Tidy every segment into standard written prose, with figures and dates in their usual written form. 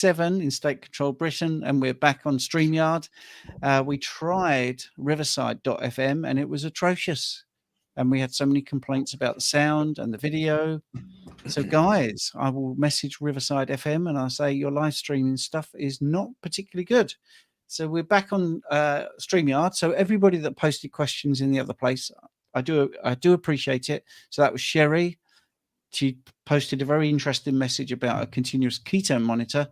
7 in State Control Britain, and we're back on StreamYard. We tried Riverside.fm and it was atrocious. And we had so many complaints about the sound and the video. So guys, I will message Riverside FM and I'll say your live streaming stuff is not particularly good. So we're back on StreamYard. So everybody that posted questions in the other place, I do appreciate it. So that was Sherry. She posted a very interesting message about a continuous ketone monitor.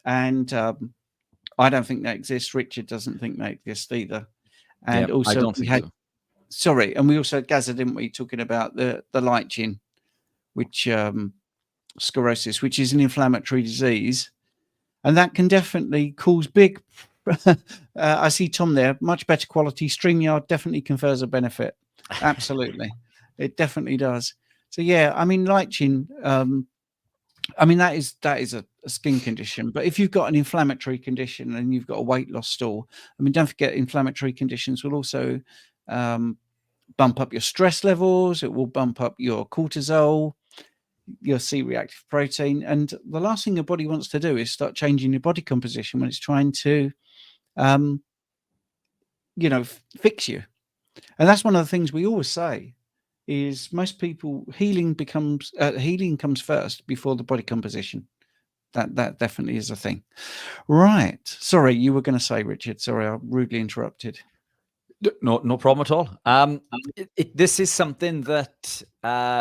And I don't think that exists. Richard doesn't think that exists either. And also I don't think so. Sorry, and we also had Gaza, didn't we, talking about the lichen, which sclerosis, which is an inflammatory disease, and that can definitely cause big. I see Tom there. Much better quality. StreamYard definitely confers a benefit. Absolutely, it definitely does. So yeah, I mean, lichen. I mean that is a skin condition, but if you've got an inflammatory condition and you've got a weight loss stall, I mean, don't forget inflammatory conditions will also bump up your stress levels. It will bump up your cortisol, your C-reactive protein, and the last thing your body wants to do is start changing your body composition when it's trying to, fix you. And that's one of the things we always say. Is most people healing comes first before the body composition. That definitely is a thing. Right. Sorry, you were going to say, Richard. Sorry, I rudely interrupted. No problem at all. This is something that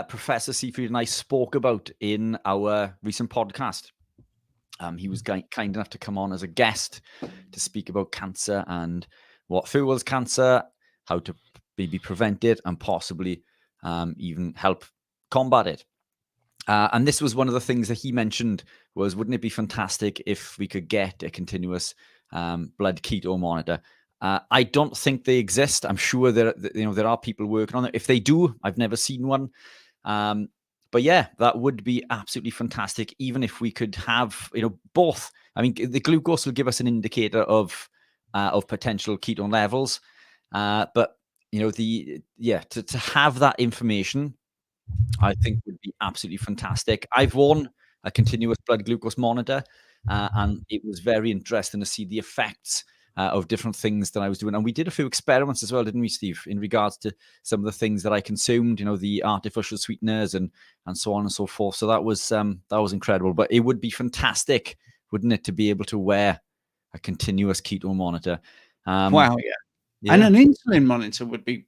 Professor Seafood and I spoke about in our recent podcast. He was kind enough to come on as a guest to speak about cancer and what fuels cancer, how to maybe prevent it, and possibly even help combat it. And this was one of the things that he mentioned was, wouldn't it be fantastic if we could get a continuous blood keto monitor? I don't think they exist. I'm sure there are people working on it. If they do, I've never seen one. But yeah, that would be absolutely fantastic. Even if we could have, both. I mean, the glucose will give us an indicator of potential ketone levels. But to have that information, I think would be absolutely fantastic. I've worn a continuous blood glucose monitor, and it was very interesting to see the effects of different things that I was doing. And we did a few experiments as well, didn't we, Steve, in regards to some of the things that I consumed, the artificial sweeteners and so on and so forth. So that was incredible. But it would be fantastic, wouldn't it, to be able to wear a continuous keto monitor? Wow, yeah. And an insulin monitor would be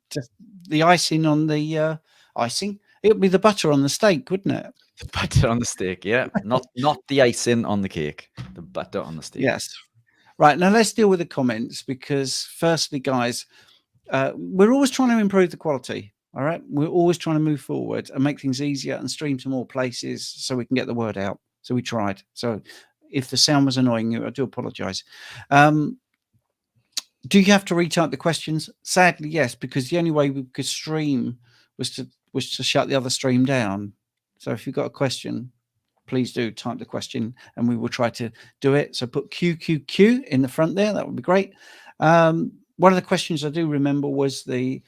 just the icing on the icing. It would be the butter on the steak, wouldn't it? The butter on the steak, yeah. Not the icing on the cake, the butter on the steak. Yes. Right, now let's deal with the comments, because firstly, guys, we're always trying to improve the quality, all right? We're always trying to move forward and make things easier and stream to more places so we can get the word out. So we tried. So if the sound was annoying you, I do apologize. Do you have to retype the questions? Sadly, yes, because the only way we could stream was to shut the other stream down. So if you've got a question, please do type the question and we will try to do it. So put QQQ in the front there. That would be great. One of the questions I do remember was the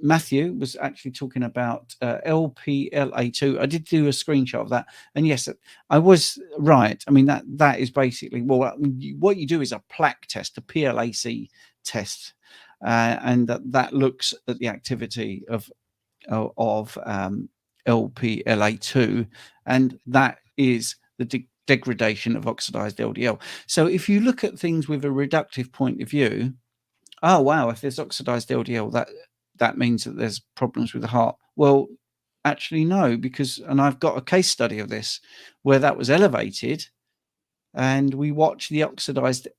Matthew was actually talking about LPLA2. I did do a screenshot of that. And yes, I was right. I mean, that is basically, well, what you do is a plaque test, a PLAC test. And that looks at the activity of LPLA2, and that is the degradation of oxidized LDL. So if you look at things with a reductive point of view, oh wow, if there's oxidized LDL, that means that there's problems with the heart. Well, actually no, and I've got a case study of this where that was elevated, and we watched the oxidized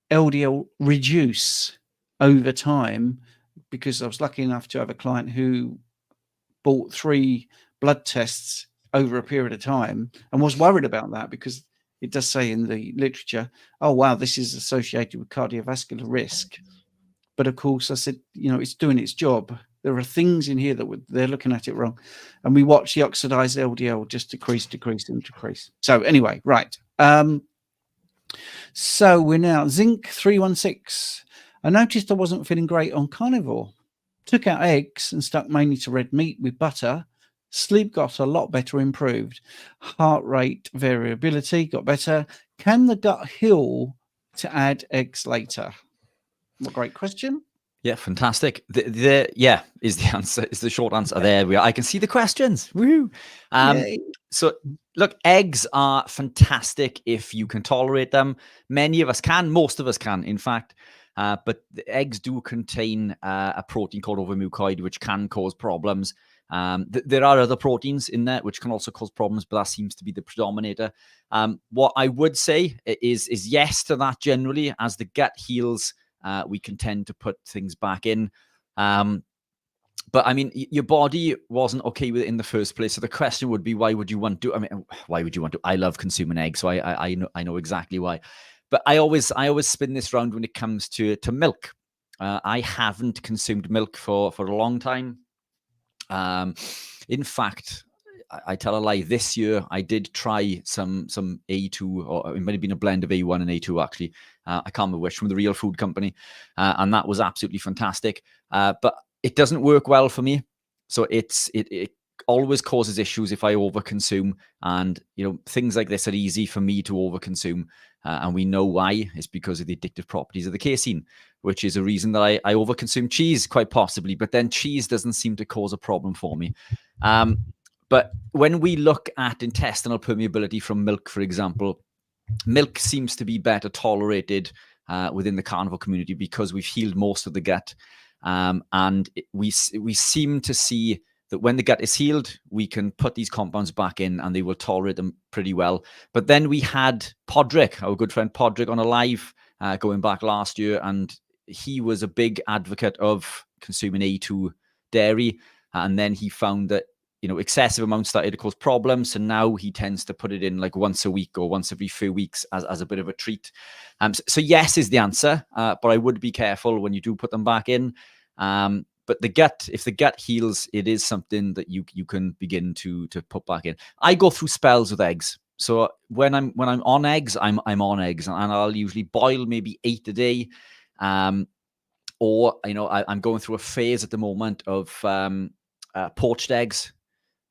LDL reduce over time, because I was lucky enough to have a client who bought 3 blood tests over a period of time and was worried about that, because it does say in the literature, oh wow, this is associated with cardiovascular risk. But of course I said, it's doing its job. There are things in here that they're looking at it wrong. And we watched the oxidized LDL just decrease. So anyway, right. So we're now zinc 316. I noticed I wasn't feeling great on carnivore. Took out eggs and stuck mainly to red meat with butter. Sleep got a lot better, improved. Heart rate variability got better. Can the gut heal to add eggs later? What a great question. Yeah, fantastic. Yeah is the answer, is the short answer. There we are. I can see the questions. Woo! So look, eggs are fantastic if you can tolerate them. Many of us can, most of us can, in fact. But the eggs do contain a protein called overmucoid, which can cause problems. There are other proteins in there which can also cause problems, but that seems to be the predominator. What I would say is yes to that generally. As the gut heals, we can tend to put things back in. But I mean, your body wasn't okay with it in the first place. So the question would be, why would you want to? I mean, why would you want to? I love consuming eggs, so I know exactly why. But I always spin this round when it comes to milk. I haven't consumed milk for a long time. In fact, I tell a lie. This year, I did try some A2, or it might have been a blend of A1 and A2 actually. I can't remember which, from the Real Food Company, and that was absolutely fantastic. But it doesn't work well for me, so it always causes issues if I overconsume. And things like this are easy for me to overconsume, and we know why. It's because of the addictive properties of the casein, which is a reason that I overconsume cheese, quite possibly. But then cheese doesn't seem to cause a problem for me. But when we look at intestinal permeability from milk, for example, milk seems to be better tolerated within the carnivore community because we've healed most of the gut. And we seem to see that when the gut is healed, we can put these compounds back in and they will tolerate them pretty well. But then we had Podrick, our good friend Podrick, on a live going back last year, and he was a big advocate of consuming A2 dairy. And then he found that excessive amounts started to cause problems. So now he tends to put it in like once a week or once every few weeks as a bit of a treat. So yes is the answer, but I would be careful when you do put them back in. But if the gut heals, it is something that you can begin to put back in. I go through spells with eggs. So when I'm on eggs, I'm on eggs, and I'll usually boil maybe 8 a day. Or I'm going through a phase at the moment of poached eggs.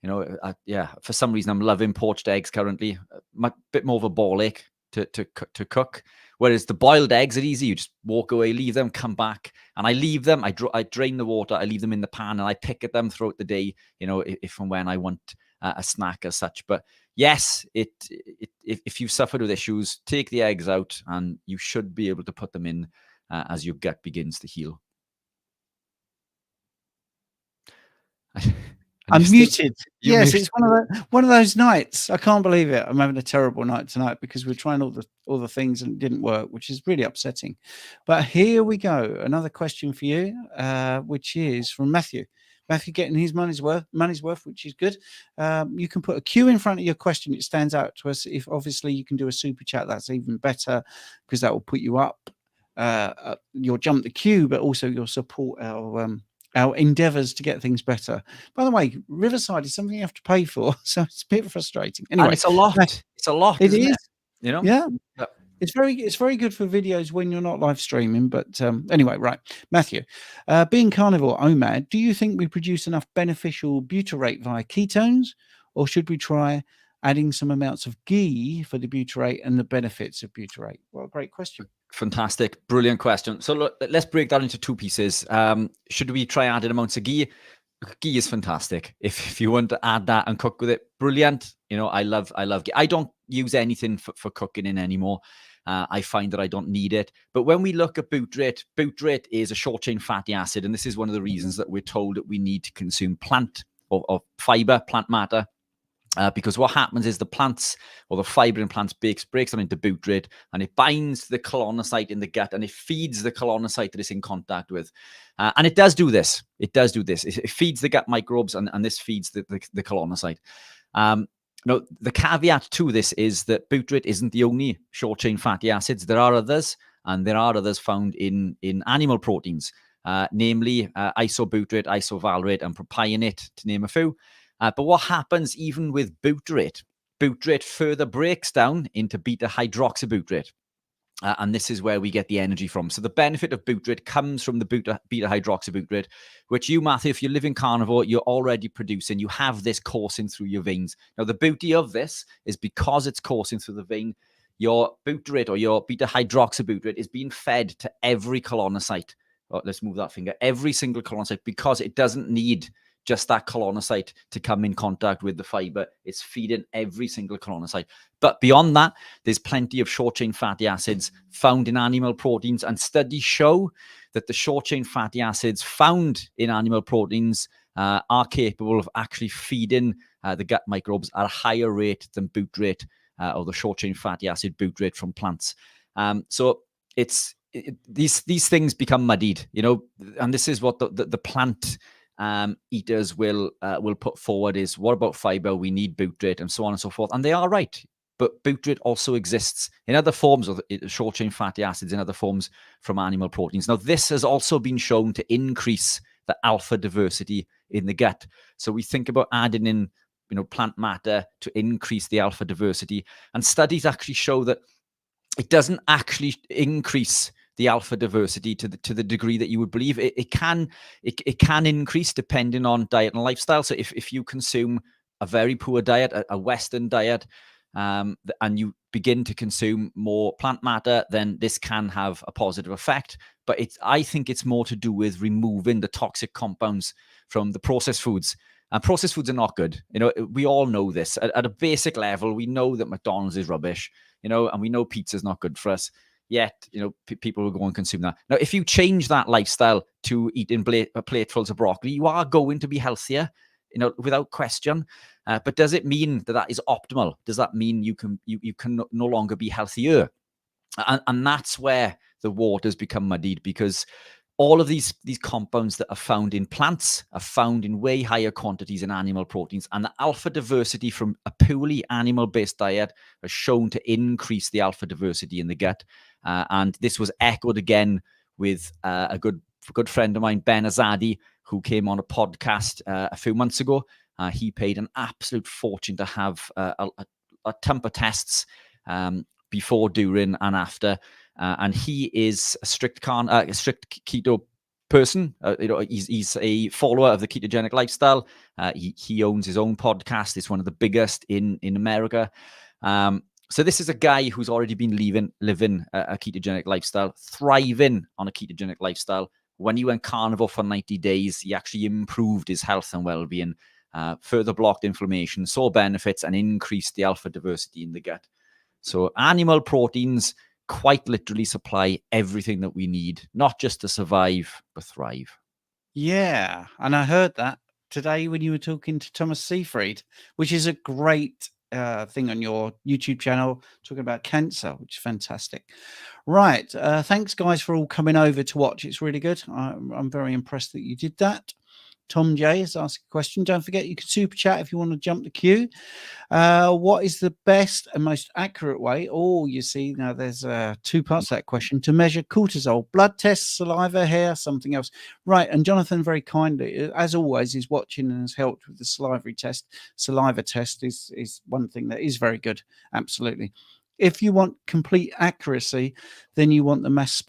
For some reason, I'm loving poached eggs currently. A bit more of a ball ache to cook. Whereas the boiled eggs are easy. You just walk away, leave them, come back. And I leave them. I drain the water. I leave them in the pan, and I pick at them throughout the day, if and when I want a snack as such. But yes, if you've suffered with issues, take the eggs out, and you should be able to put them in as your gut begins to heal. I'm muted. Yes, it's one of those nights. I can't believe it. I'm having a terrible night tonight because we're trying all the things and it didn't work, which is really upsetting. But here we go. Another question for you, which is from Matthew. Matthew getting his money's worth, which is good. You can put a Q in front of your question. It stands out to us. If obviously you can do a super chat, that's even better because that will put you up. You'll jump the queue, but also you'll support our endeavors to get things better. By the way, Riverside is something you have to pay for, so it's a bit frustrating. Anyway, and it's a lot. It's a lot. It is. Yeah. It's very good for videos when you're not live streaming. But anyway, right, Matthew, being carnivore OMAD, do you think we produce enough beneficial butyrate via ketones, or should we try adding some amounts of ghee for the butyrate and the benefits of butyrate? Well, great question. Fantastic. Brilliant question. So look, let's break that into 2 pieces. Should we try adding amounts of ghee? Ghee is fantastic. If you want to add that and cook with it, brilliant. I love ghee. I don't use anything for cooking in anymore. I find that I don't need it. But when we look at butyrate is a short chain fatty acid. And this is one of the reasons that we're told that we need to consume plant or fiber, plant matter. Because what happens is the plants or the fiber in plants breaks down into butyrate, and it binds to the colonocyte in the gut, and it feeds the colonocyte that it's in contact with. And it does do this. It feeds the gut microbes, and this feeds the colonocyte. The caveat to this is that butyrate isn't the only short chain fatty acids. There are others, and there are others found in animal proteins, namely isobutyrate, isovalerate, and propionate, to name a few. But what happens even with butyrate further breaks down into beta hydroxybutyrate. And this is where we get the energy from. So the benefit of butyrate comes from the beta-hydroxybutyrate, which you, Matthew, if you live in carnivore, you're already producing. You have this coursing through your veins. Now, the beauty of this is because it's coursing through the vein, your butyrate or your beta-hydroxybutyrate is being fed to every colonocyte. Oh, let's move that finger. Every single colonocyte, because it doesn't need just that colonocyte to come in contact with the fiber. It's feeding every single colonocyte. But beyond that, there's plenty of short-chain fatty acids found in animal proteins, and studies show that the short-chain fatty acids found in animal proteins are capable of actually feeding the gut microbes at a higher rate than butyrate or the short-chain fatty acid butyrate from plants. So these things become muddied, and this is what the plant eaters will put forward is, what about fiber? We need butyrate and so on and so forth. And they are right. But butyrate also exists in other forms of short-chain fatty acids, in other forms from animal proteins. Now, this has also been shown to increase the alpha diversity in the gut. So we think about adding in, plant matter to increase the alpha diversity. And studies actually show that it doesn't actually increase the alpha diversity to the degree that you would believe. It can increase depending on diet and lifestyle. So if you consume a very poor diet, a Western diet, and you begin to consume more plant matter, then this can have a positive effect. But I think it's more to do with removing the toxic compounds from the processed foods. And processed foods are not good. We all know this. At a basic level, we know that McDonald's is rubbish, and we know pizza is not good for us. Yet, people will go and consume that. Now, if you change that lifestyle to eating platefuls of broccoli, you are going to be healthier, without question. But does it mean that is optimal? Does that mean you can no longer be healthier? And that's where the waters become muddied, because all of these compounds that are found in plants are found in way higher quantities in animal proteins. And the alpha diversity from a purely animal-based diet has shown to increase the alpha diversity in the gut. And this was echoed again with a good friend of mine, Ben Azadi, who came on a podcast a few months ago. He paid an absolute fortune to have a ton of tests before, during, and after. And he is a strict keto person. He's a follower of the ketogenic lifestyle. He owns his own podcast. It's one of the biggest in America. So this is a guy who's already been living a ketogenic lifestyle, thriving on a ketogenic lifestyle. When he went carnivore for 90 days, he actually improved his health and well-being, further blocked inflammation, saw benefits, and increased the alpha diversity in the gut. So animal proteins quite literally supply everything that we need, not just to survive, but thrive. Yeah, and I heard that today when you were talking to Thomas Seyfried, which is a great thing on your YouTube channel, talking about cancer, which is fantastic. Right, thanks guys for all coming over to watch. It's really good. I'm very impressed that you did that. Tom J has asked a question. Don't forget you can super chat if you want to jump the queue. What is the best and most accurate way? Oh, you see, now there's two parts to that question. To measure cortisol, blood tests, saliva, hair, something else. Right, and Jonathan very kindly, as always, is watching and has helped with the saliva test. Saliva test is one thing that is very good, absolutely. If you want complete accuracy, then you want the mass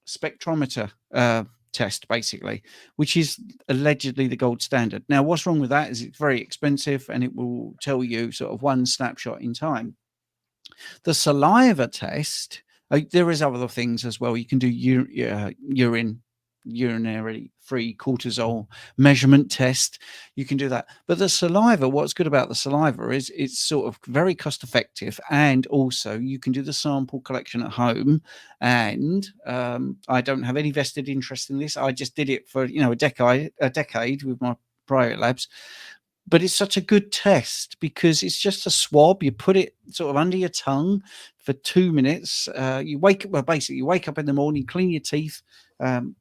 spectrometer test, basically, which is allegedly the gold standard. Now, what's wrong with that is it's very expensive and it will tell you sort of one snapshot in time. The saliva test, there is other things as well. You can do urinary free cortisol measurement test. You can do that, but the saliva, what's good about the saliva is it's sort of very cost effective, and also you can do the sample collection at home. And I don't have any vested interest in this. I just did it for a decade with my private labs. But it's such a good test because it's just a swab. You put it sort of under your tongue for 2 minutes. You wake up in the morning, clean your teeth,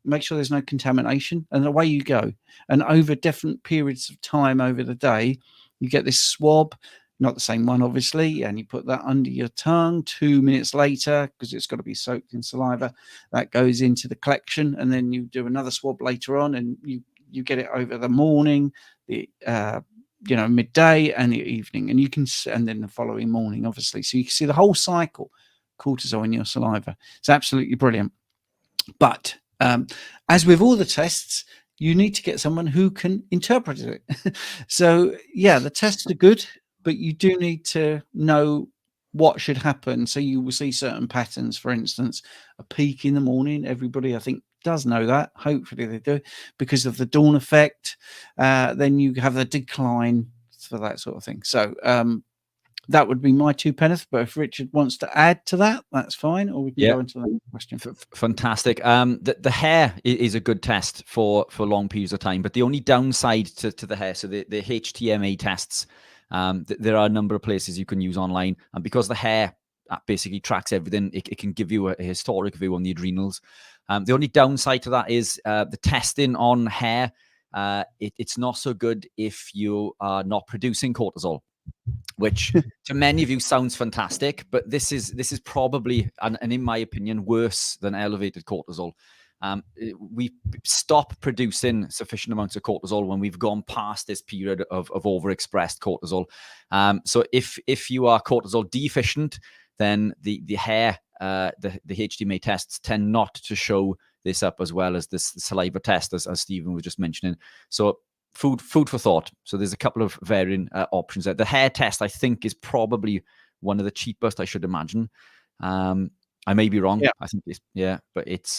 make sure there's no contamination, and away you go. And over different periods of time over the day, you get this swab, not the same one, obviously, and you put that under your tongue. 2 minutes later, because it's got to be soaked in saliva, that goes into the collection, and then you do another swab later on, and you get it over the morning, the midday and the evening, and then the following morning, obviously. So you can see the whole cycle cortisol in your saliva. It's absolutely brilliant. But as with all the tests, you need to get someone who can interpret it. So yeah, the tests are good, but you do need to know what should happen. So you will see certain patterns. For instance, a peak in the morning. Everybody, I think, does know that. Hopefully they do, because of the dawn effect. Then you have the decline for that sort of thing. So that would be my 2 pence. But if Richard wants to add to that, that's fine. Or we can go into the next question. Fantastic. The hair is a good test for long periods of time, but the only downside to the hair, so the HTMA tests, there are a number of places you can use online, and because the hair basically tracks everything, it can give you a historic view on the adrenals. The only downside to that is the testing on hair. It's not so good if you are not producing cortisol, which to many of you sounds fantastic, but this is probably, and in my opinion, worse than elevated cortisol. We stop producing sufficient amounts of cortisol when we've gone past this period of overexpressed cortisol. So if you are cortisol deficient, then the hair, the HTMA tests tend not to show this up as well as the saliva test, as Stephen was just mentioning. So food for thought. So there's a couple of varying options there. The hair test, I think, is probably one of the cheapest, I should imagine. I may be wrong. Yeah. I think it's, but it's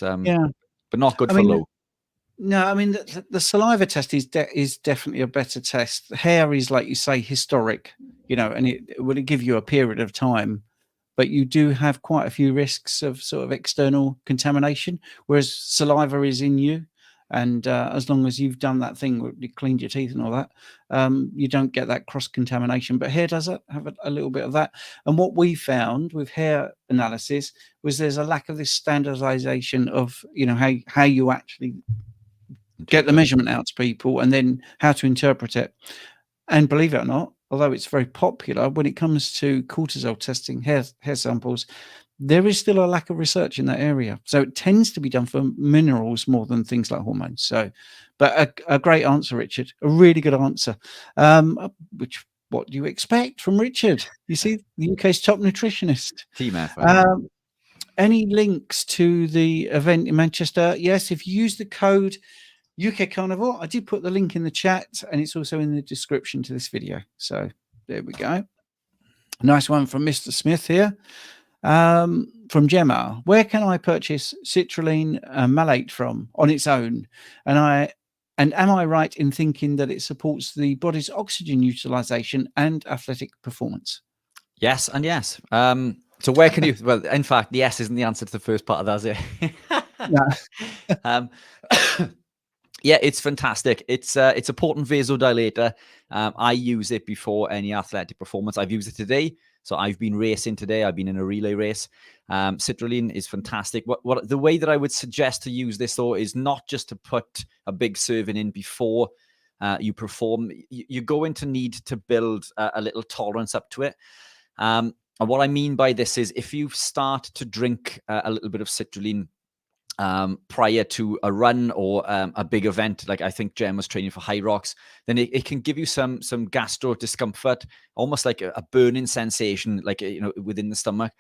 but not good for low. No, I mean, the saliva test is definitely a better test. The hair is, like you say, historic, and it will give you a period of time, but you do have quite a few risks of sort of external contamination, whereas saliva is in you. And as long as you've done that thing, you cleaned your teeth and all that, you don't get that cross-contamination. But hair does have a little bit of that. And what we found with hair analysis was there's a lack of this standardization of, how you actually get the measurement out to people and then how to interpret it. And believe it or not, although it's very popular, when it comes to cortisol testing hair samples, there is still a lack of research in that area. So it tends to be done for minerals more than things like hormones. So, but a great answer, Richard. A really good answer. What do you expect from Richard? You see, the UK's top nutritionist. Team effort. Any links to the event in Manchester? Yes, if you use the code UK Carnivore, I did put the link in the chat, and it's also in the description to this video. So there we go. Nice one from Mr. Smith here. From Gemma, where can I purchase citrulline malate from on its own? And am I right in thinking that it supports the body's oxygen utilization and athletic performance? Yes and yes. So where can you? Well, in fact, yes isn't the answer to the first part of that, is it? No. Yeah, it's fantastic. It's a potent vasodilator. I use it before any athletic performance. I've used it today. So I've been racing today. I've been in a relay race. Citrulline is fantastic. What the way that I would suggest to use this, though, is not just to put a big serving in before you perform. You're going to need to build a little tolerance up to it. And what I mean by this is if you start to drink a little bit of citrulline prior to a run or a big event, like I think Jem was training for High Rocks, then it can give you some gastro discomfort, almost like a burning sensation, like within the stomach.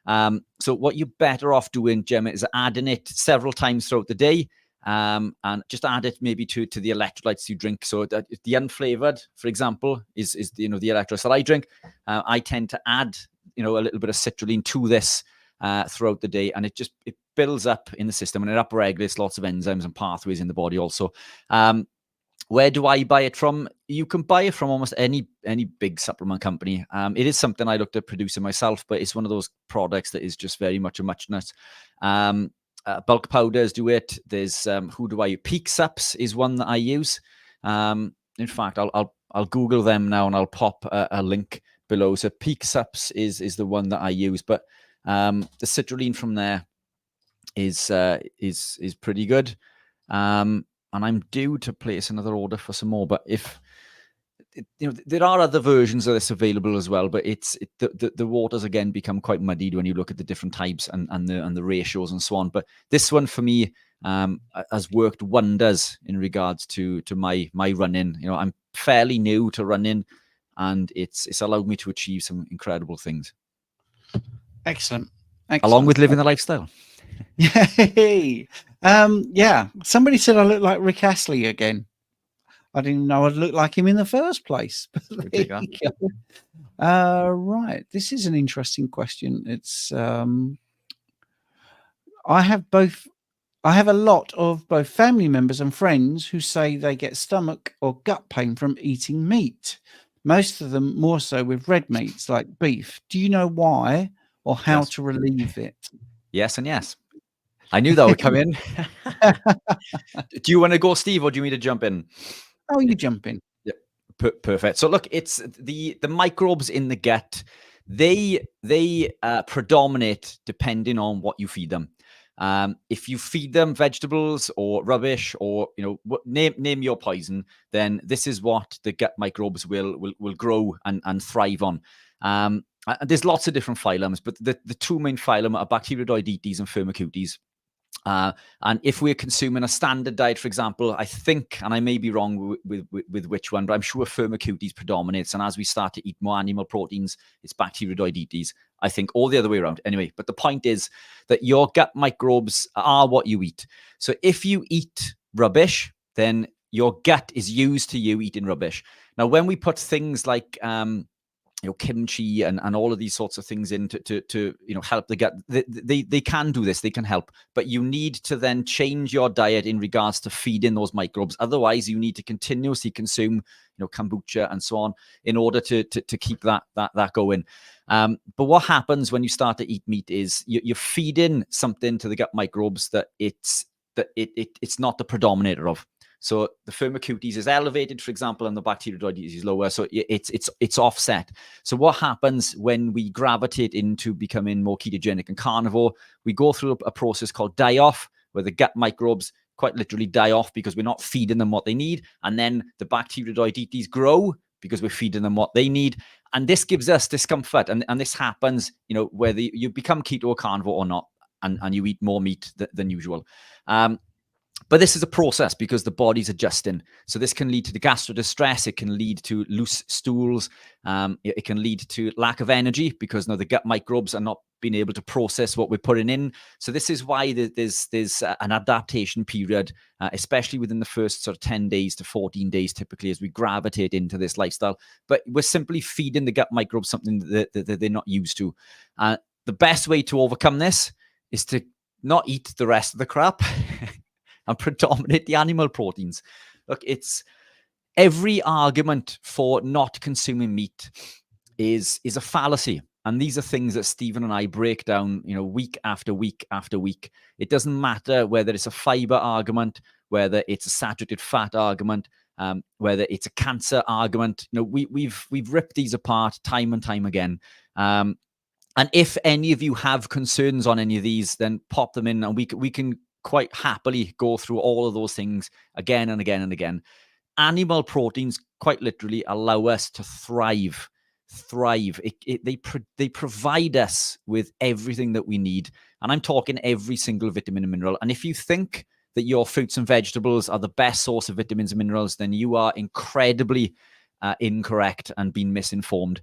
So what you're better off doing, Jem, is adding it several times throughout the day, and just add it maybe to the electrolytes you drink. So the unflavored, for example, is the electrolytes that I drink. I tend to add a little bit of citrulline to this throughout the day, and it builds up in the system and it upregulates lots of enzymes and pathways in the body also. Where do I buy it from? You can buy it from almost any big supplement company. It is something I looked at producing myself, but it's one of those products that is just very much a muchness. Bulk powders do it. There's who do I use? Peak Sups is one that I use. In fact, I'll Google them now and I'll pop a link below. So Peak Sups is the one that I use, but the citrulline from there is pretty good, and I'm due to place another order for some more. But if there are other versions of this available as well, but the waters again become quite muddied when you look at the different types and the ratios and so on. But this one for me has worked wonders in regards to my running. I'm fairly new to running, and it's allowed me to achieve some incredible things. Excellent. along with Excellent. living the lifestyle. Yay. Yeah. Somebody said I look like Rick Astley again. I didn't know I'd look like him in the first place. But We'll there take that. you go. Right. This is an interesting question. It's I have a lot of both family members and friends who say they get stomach or gut pain from eating meat. Most of them more so with red meats like beef. Do you know why or how Yes. to relieve it? Yes and yes. I knew that would come in. Do you want to go, Steve, or do you want me to jump in? Oh, you jump in. Yeah, perfect. So look, it's the microbes in the gut. They predominate depending on what you feed them. If you feed them vegetables or rubbish, or name your poison, then this is what the gut microbes will grow and thrive on. And there's lots of different phylums, but the two main phylum are Bacteroidetes and Firmicutes. And if we're consuming a standard diet, for example, I think, and I may be wrong with which one, but I'm sure Firmicutes predominates. And as we start to eat more animal proteins, it's Bacteroidetes, I think, or the other way around. Anyway, but the point is that your gut microbes are what you eat. So if you eat rubbish, then your gut is used to you eating rubbish. Now, when we put things like kimchi and all of these sorts of things in to help the gut, they can do this, they can help, but you need to then change your diet in regards to feeding those microbes. Otherwise, you need to continuously consume kombucha and so on in order to keep that going. But what happens when you start to eat meat is you're feeding something to the gut microbes that it's not the predominator of. So the Firmicutes is elevated, for example, and the Bacteroidetes is lower. So it's offset. So what happens when we gravitate into becoming more ketogenic and carnivore? We go through a process called die-off, where the gut microbes quite literally die off because we're not feeding them what they need. And then the Bacteroidetes grow because we're feeding them what they need. And this gives us discomfort. And this happens, whether you become keto or carnivore or not, and you eat more meat than usual. But this is a process because the body's adjusting. So this can lead to the gastro-distress. It can lead to loose stools. It can lead to lack of energy because the gut microbes are not being able to process what we're putting in. So this is why there's an adaptation period, especially within the first sort of 10 days to 14 days, typically, as we gravitate into this lifestyle. But we're simply feeding the gut microbes something that they're not used to. The best way to overcome this is to not eat the rest of the crap and predominate the animal proteins. Look, it's every argument for not consuming meat is a fallacy. And these are things that Stephen and I break down, week after week after week. It doesn't matter whether it's a fiber argument, whether it's a saturated fat argument, whether it's a cancer argument. We've ripped these apart time and time again. And if any of you have concerns on any of these, then pop them in, and we can quite happily go through all of those things again and again and again. Animal proteins quite literally allow us to thrive. They provide us with everything that we need. And I'm talking every single vitamin and mineral. And if you think that your fruits and vegetables are the best source of vitamins and minerals, then you are incredibly incorrect and being misinformed.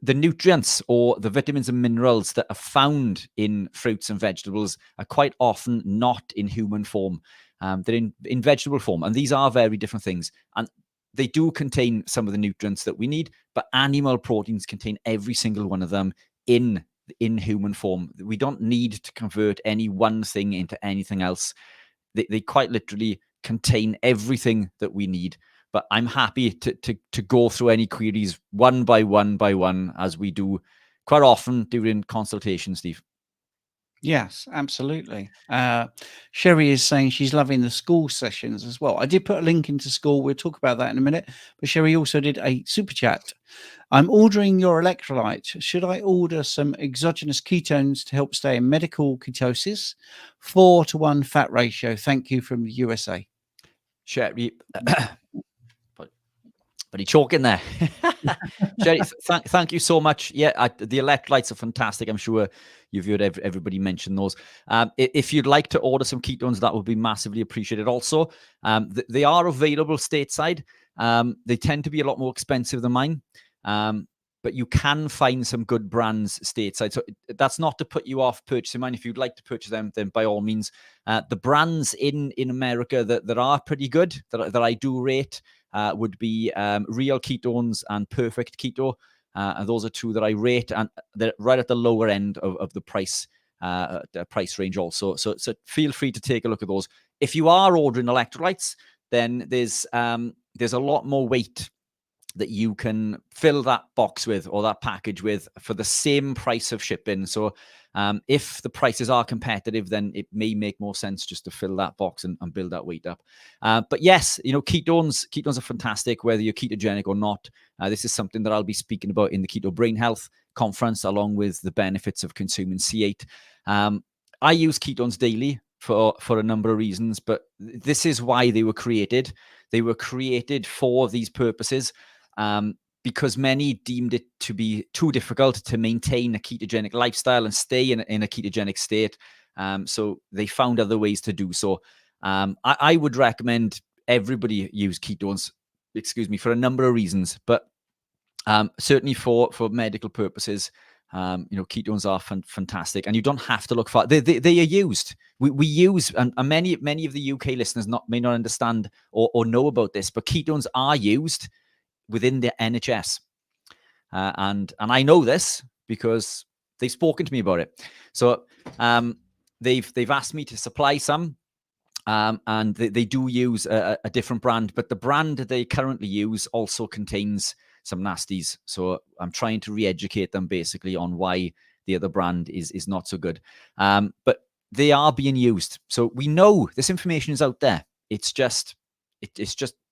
The nutrients or the vitamins and minerals that are found in fruits and vegetables are quite often not in human form. They're in vegetable form. And these are very different things. And they do contain some of the nutrients that we need, but animal proteins contain every single one of them in human form. We don't need to convert any one thing into anything else. They quite literally contain everything that we need. But I'm happy to go through any queries one by one, as we do quite often during consultation, Steve. Yes, absolutely. Sherry is saying she's loving the school sessions as well. I did put a link into school. We'll talk about that in a minute. But Sherry also did a super chat. I'm ordering your electrolyte. Should I order some exogenous ketones to help stay in medical ketosis? 4-to-1 fat ratio. Thank you, from the USA. Sherry, but he's choking there. Sherry, thank you so much. Yeah, the electrolytes are fantastic. I'm sure you've heard everybody mention those. If you'd like to order some ketones, that would be massively appreciated. Also, they are available stateside. They tend to be a lot more expensive than mine. but you can find some good brands stateside. So that's not to put you off purchasing mine. If you'd like to purchase them, then by all means. The brands in America that are pretty good, that I do rate, would be Real Ketones and Perfect Keto. And those are two that I rate, and they're right at the lower end of the price range also. So feel free to take a look at those. If you are ordering electrolytes, then there's a lot more weight that you can fill that box with, or that package with, for the same price of shipping. So if the prices are competitive, then it may make more sense just to fill that box and build that weight up. But yes, ketones are fantastic, whether you're ketogenic or not. This is something that I'll be speaking about in the Keto Brain Health conference, along with the benefits of consuming C8. I use ketones daily for a number of reasons, but this is why they were created. They were created for these purposes, because many deemed it to be too difficult to maintain a ketogenic lifestyle and stay in a ketogenic state. So they found other ways to do so. I would recommend everybody use ketones, for a number of reasons, but certainly for medical purposes, ketones are fantastic, and you don't have to look far. They are used. We use, and many of the UK listeners may not understand or know about this, but ketones are used within the NHS, and I know this because they've spoken to me about it. So they've asked me to supply some, and they do use a different brand, but the brand that they currently use also contains some nasties. So I'm trying to re-educate them basically on why the other brand is not so good. But they are being used. So we know this information is out there. It's just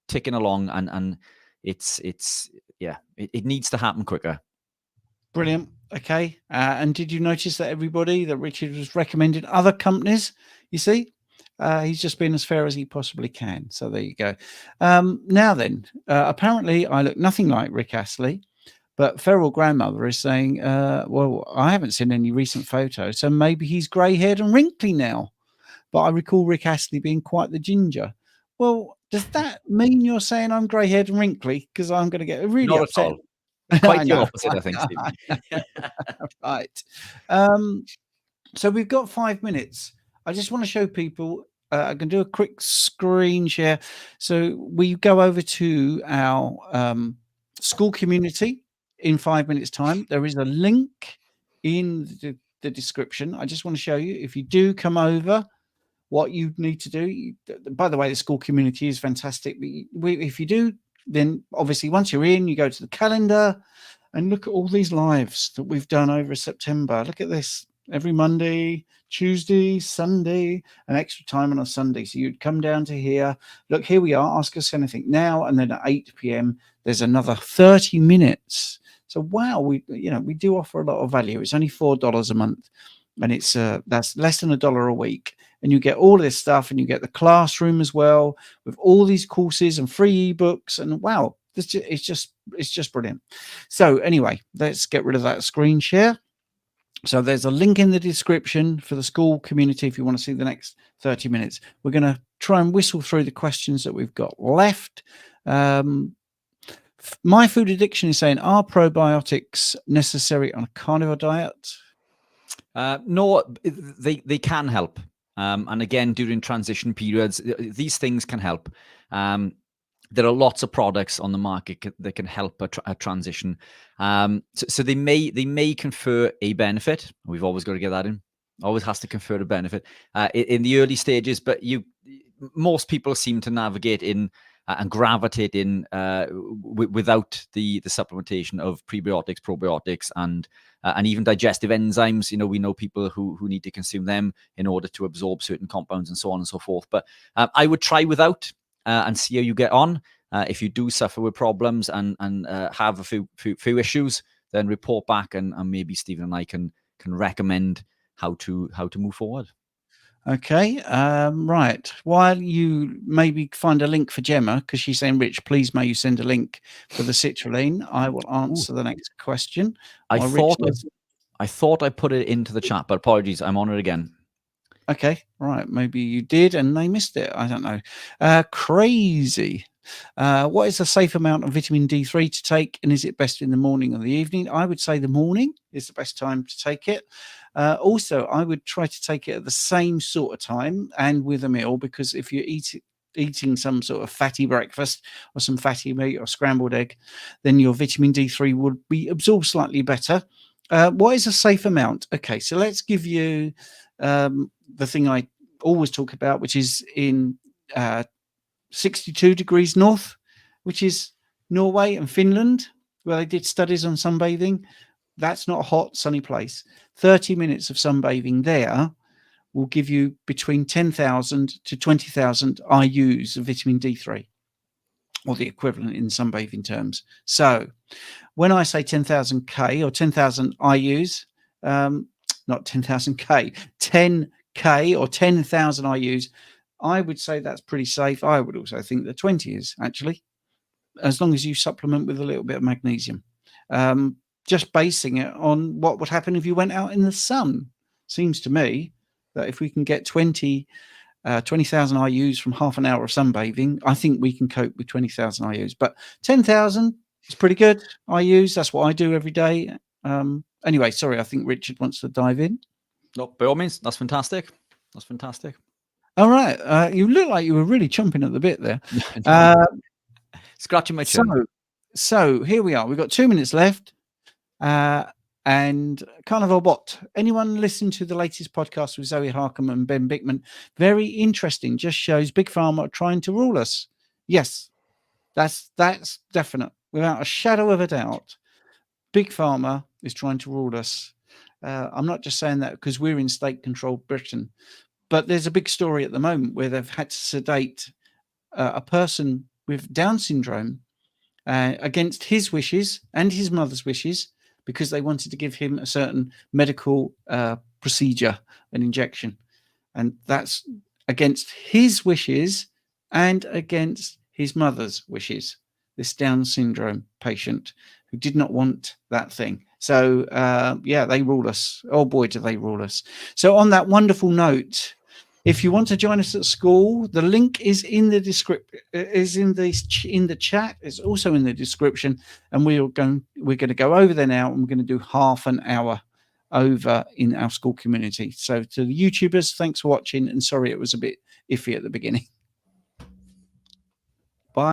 ticking along, and it needs to happen quicker. Brilliant. Okay. And did you notice that that Richard was recommending other companies? You see, he's just been as fair as he possibly can. So there you go. Now then, apparently I look nothing like Rick Astley, but Feral Grandmother is saying, well, I haven't seen any recent photos, so maybe he's grey-haired and wrinkly now. But I recall Rick Astley being quite the ginger. Well, does that mean you're saying I'm grey-haired and wrinkly? Because I'm going to get really Not upset. At all. Quite the opposite, I think, Steve. Right. So we've got 5 minutes. I just want to show people. I can do a quick screen share. So we go over to our school community in 5 minutes time. There is a link in the description. I just want to show you, if you do come over, what you need to do. By the way, the school community is fantastic. If you do, then obviously once you're in, you go to the calendar and look at all these lives that we've done over September. Look at this. Every Monday, Tuesday, Sunday, an extra time on a Sunday. So you'd come down to here. Look, here we are. Ask us anything now. And then at 8 p.m., there's another 30 minutes. So, wow, we do offer a lot of value. It's only $4 a month. And it's that's less than $1 a week. And you get all this stuff, and you get the classroom as well with all these courses and free ebooks. And wow, it's just brilliant. So anyway, let's get rid of that screen share. So there's a link in the description for the school community if you want to see the next 30 minutes. We're going to try and whistle through the questions that we've got left. My Food Addiction is saying, are probiotics necessary on a carnivore diet? No, they can help. And again, during transition periods, these things can help. There are lots of products on the market that can help a transition. So they may confer a benefit. We've always got to get that in. Always has to confer a benefit in the early stages. But most people seem to navigate in and gravitate in without the supplementation of prebiotics, probiotics, and even digestive enzymes. We know people who need to consume them in order to absorb certain compounds and so on and so forth. But I would try without and see how you get on. If you do suffer with problems and have a few issues, then report back, and maybe Stephen and I can recommend how to move forward. Okay, right. While you maybe find a link for Gemma, because she's saying, Rich, please may you send a link for the citrulline. I will answer the next question. I thought I put it into the chat, but apologies, I'm on it again. Okay, right. Maybe you did and they missed it. I don't know. Crazy. What is a safe amount of vitamin D3 to take, and is it best in the morning or the evening? I would say the morning is the best time to take it. Also, I would try to take it at the same sort of time and with a meal, because if you're eating some sort of fatty breakfast or some fatty meat or scrambled egg, then your vitamin D3 would be absorbed slightly better. What is a safe amount? Okay, so let's give you the thing I always talk about, which is in 62 degrees north, which is Norway and Finland, where they did studies on sunbathing. That's not a hot, sunny place. 30 minutes of sunbathing there will give you between 10,000 to 20,000 IUs of vitamin D3, or the equivalent in sunbathing terms. So when I say 10,000 K or 10,000 IUs, not 10,000 K, 10 K or 10,000 IUs, I would say that's pretty safe. I would also think that 20 is, actually, as long as you supplement with a little bit of magnesium. Just basing it on what would happen if you went out in the sun. Seems to me that if we can get 20,000 IUs from half an hour of sunbathing, I think we can cope with 20,000 IUs. But 10,000 is pretty good IUs. That's what I do every day. Anyway, sorry, I think Richard wants to dive in. No, by all means, that's fantastic. That's fantastic. All right. You look like you were really chomping at the bit there. Scratching my chin. So here we are. We've got 2 minutes left. And Carnivore Bot. Anyone listen to the latest podcast with Zoe Harcum and Ben Bickman? Very interesting. Just shows Big Pharma are trying to rule us. Yes, that's definite. Without a shadow of a doubt. Big Pharma is trying to rule us. I'm not just saying that because we're in state-controlled Britain. But there's a big story at the moment where they've had to sedate a person with Down syndrome against his wishes and his mother's wishes, because they wanted to give him a certain medical procedure, an injection. And that's against his wishes and against his mother's wishes, this Down syndrome patient who did not want that thing. So, yeah, they rule us. Oh, boy, do they rule us. So on that wonderful note, if you want to join us at school, the link is in the description, is in the chat. It's also in the description, and we're going to go over there now, and we're going to do half an hour over in our school community. So to the YouTubers, thanks for watching, and sorry it was a bit iffy at the beginning.